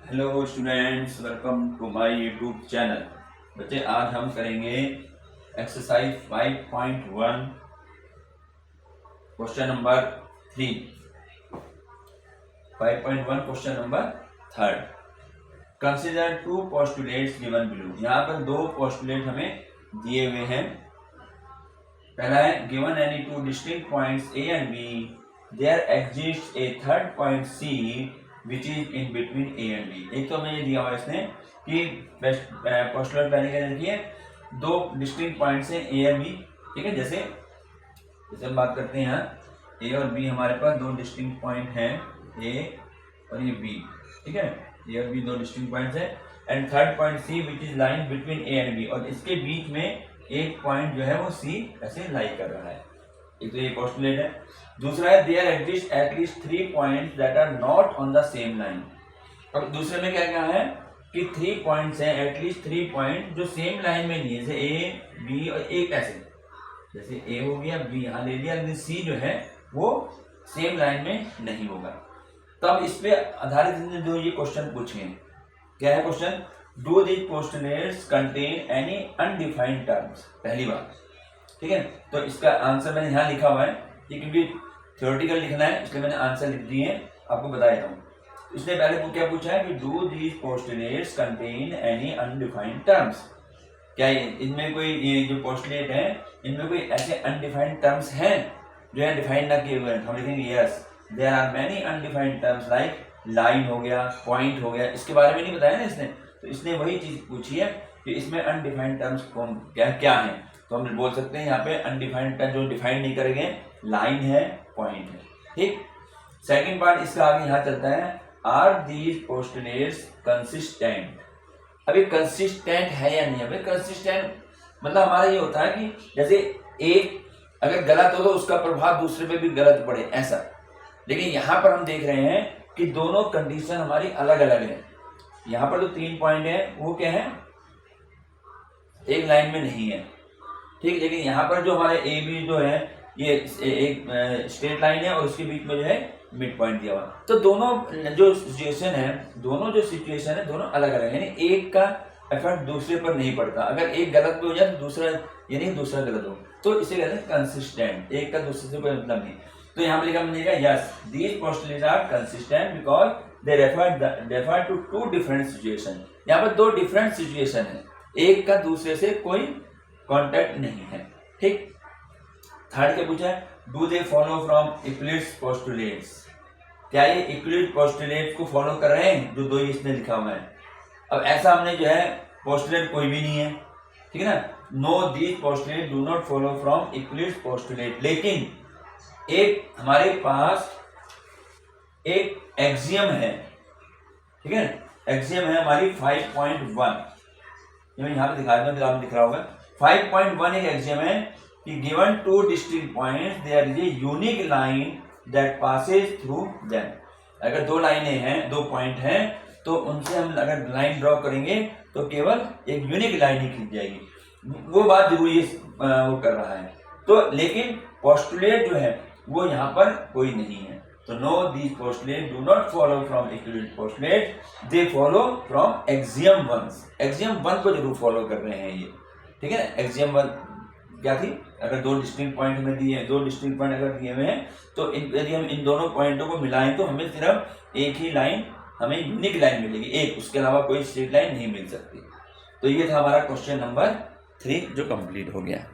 Hello students, welcome to my YouTube channel. बच्चे, आज हम करेंगे exercise 5.1 question number 3। 5.1 question number 3। Consider two postulates given below. यहाँ पर दो पोस्टुलेट हमें दिए हुए हैं। पहला है given any two distinct points A and B, there exist a third point C which is in between A and B. एक तो हमें ये दिया हुआ है इसने कि पोस्टुलेट पहले क्या देखिए, दो डिस्टिंक्ट पॉइंट्स हैं ए एंड बी। ठीक है, जैसे हम बात करते हैं यहाँ ए और बी, हमारे पास दो डिस्टिंक्ट पॉइंट हैं, ए और ये बी। ठीक है, ए और बी दो डिस्टिंक्ट पॉइंट्स हैं and third point C which is line between A and B, और इसके बीच में एक पॉइंट जो है वो सी ऐसे लाई कर रहा है। एक तो ये पोस्टुलेट है। दूसरा है there exist at least 3 points that are not on the same line. अब दूसरे में क्या क्या है कि 3 पॉइंट्स हैं, एटलीस्ट 3 पॉइंट जो सेम लाइन में नहीं है, जैसे ए बी और एक ऐसे, जैसे ए हो गया, बी यहाँ ले लिया, लेकिन सी जो है वो सेम लाइन में नहीं होगा। तो अब इस पे आधारित जो ये क्वेश्चन पूछे, क्या है question, do these postulates contain any undefined terms. पहली बात, ठीक है, तो इसका आंसर मैंने यहाँ लिखा हुआ है, ये क्योंकि थ्योरेटिकल लिखना है इसलिए मैंने आंसर लिख दिए हैं, आपको बता देता हूँ। इसने पहले क्या पूछा है कि do these postulates contain any undefined terms. क्या इनमें कोई, ये जो पोस्टुलेट है इनमें कोई ऐसे अनडिफाइंड टर्म्स हैं जो है डिफाइन ना किए हुए हैं। हम लिखेंगे yes there are many undefined terms, like line हो गया, पॉइंट हो गया, इसके बारे में नहीं बताया ना इसने। तो इसने वही चीज पूछी है कि इसमें अनडिफाइंड टर्म्स कौन क्या क्या है। तो हम बोल सकते हैं यहाँ पे अनडिफाइंड टर्म जो डिफाइन नहीं करेंगे, लाइन है, पॉइंट है। ठीक, सेकंड पार्ट इसका आगे यहाँ चलता है, आर दीज पोस्टुलेट्स कंसिस्टेंट। अभी कंसिस्टेंट है या नहीं। अभी कंसिस्टेंट मतलब हमारा ये होता है कि जैसे एक अगर गलत हो तो उसका प्रभाव दूसरे पे भी गलत पड़े, ऐसा। लेकिन यहाँ पर हम देख रहे हैं कि दोनों कंडीशन हमारी अलग अलग है। यहाँ पर जो 3 पॉइंट है वो क्या है, एक लाइन में नहीं है। ठीक, लेकिन यहाँ पर जो हमारे ए बी जो है ये एक स्ट्रेट लाइन है और उसके बीच में जो है मिड पॉइंट दिया हुआ। तो दोनों जो सिचुएशन है, दोनों अलग अलग है, यानी एक का इफेक्ट दूसरे पर नहीं पड़ता। अगर एक गलत भी हो जाए तो दूसरा, यानी दूसरा गलत हो, तो इसे कहते हैं कंसिस्टेंट, एक का दूसरे से कोई मतलब नहीं। तो यहाँ पर लिखा मिलेगा yes these postulates are consistent because they refer to 2 different situation. यहाँ पर 2 डिफरेंट सिचुएशन है, एक का दूसरे से कोई कॉन्टैक्ट नहीं है। ठीक, थर्ड क्या पूछा है, do they follow from Euclid's postulates. क्या ये यूक्लिड पोस्टुलेट्स को फॉलो कर रहे हैं, जो दो इसने लिखा हुआ है। अब ऐसा हमने जो है पोस्टुलेट कोई भी नहीं है, ठीक है ना, know these postulate do not follow from Euclid's postulate. लेकिन एक हमारे पास एक एक्सियम है, ठीक है, एक्सियम है हमारी 5.1, यहाँ पे दिखा दूं, दिख रहा होगा 5.1 एक एक्सियम है कि given 2 distinct points there is a unique line that passes through them. अगर 2 लाइनें हैं, 2 पॉइंट हैं, तो उनसे हम अगर लाइन ड्रॉ करेंगे तो केवल एक यूनिक लाइन ही खींच जाएगी। वो बात जरूरी वो कर रहा है। तो लेकिन पोस्टुलेट जो है वो यहाँ पर कोई नहीं है। तो know these postulate do not follow from Euclid postulate, they follow from axiom 1। Axiom 1 को जरूर फॉलो कर रहे हैं ये, ठीक है ना। एक्सियम 1 क्या थी, अगर 2 डिस्टिंक्ट पॉइंट हमें दिए, 2 डिस्टिंक्ट पॉइंट अगर दिए हुए हैं, तो यदि हम इन दोनों पॉइंटों को मिलाएं तो हमें सिर्फ एक ही लाइन, हमें यूनिक लाइन मिलेगी, एक, उसके अलावा कोई स्ट्रेट लाइन नहीं मिल सकती। तो ये था हमारा क्वेश्चन नंबर 3 जो कंप्लीट हो गया।